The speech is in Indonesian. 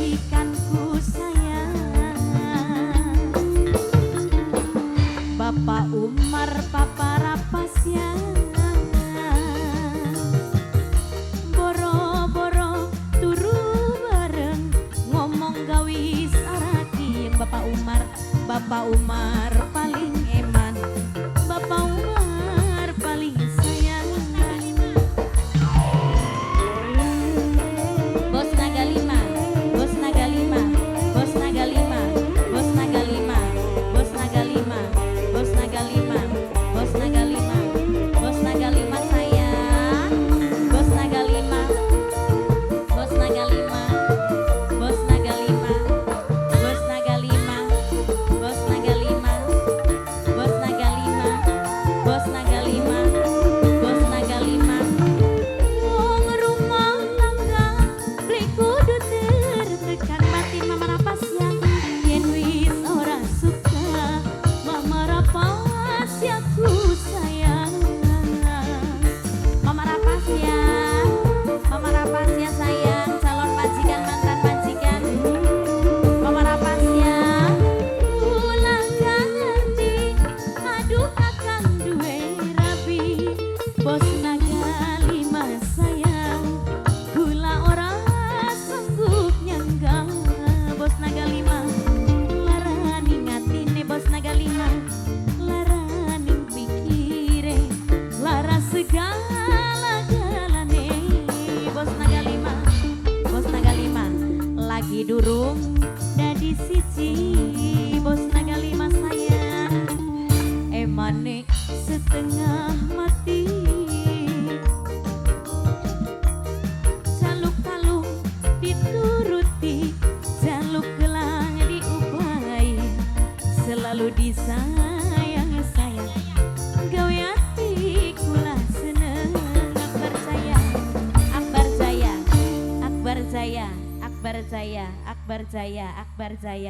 majikanku sayang. Bapak Umar Papa Rapasya, boro-boro turu bareng ngomong gawis araki. Yang Bapak Umar paling eman, Bapak Umar paling sayang. Bos Naga Lima, Bos Naga Lima, Bos Naga Lima, Bos Naga Lima, Bos Naga Lima, Bos Naga Lima, Bos Naga Lima, Bos Naga Lima sayang. Bos Naga Lima, Bos Naga Lima, Bos Naga Lima, Bos Naga Lima, Bos Naga Lima, Bos Naga Lima, Bos Naga Lima, Bos Naga Lima. Wong rumah tangga beli kudu tertekan batin Mama Rapasya. Yen wis ora suka Mama Rapasya ku sayang. Mama Rapasya, Mama Rapasya sayang, calon majikan mantan majikan. Mama Rapasya, ulah ganti, aduh akan duwe rabi. Bos Naga Lima sayang, gula ora sanggup nyanggang. Bos Naga Lima, larani ngatine Bos Naga Lima, larani pikire, lara segala-galane. Bos Naga Lima, Bos Naga Lima, lagi durung dadi siji. Bos Naga Lima sayang, emane setengah mati. Jaluk kalung dituruti, jaluk gelang diupahi, selalu disayang sayang. Gawe ati kula seneng. Akbar Jaya, Akbar Jaya, Akbar Jaya, Akbar Jaya, Akbar Jaya, Akbar Jaya.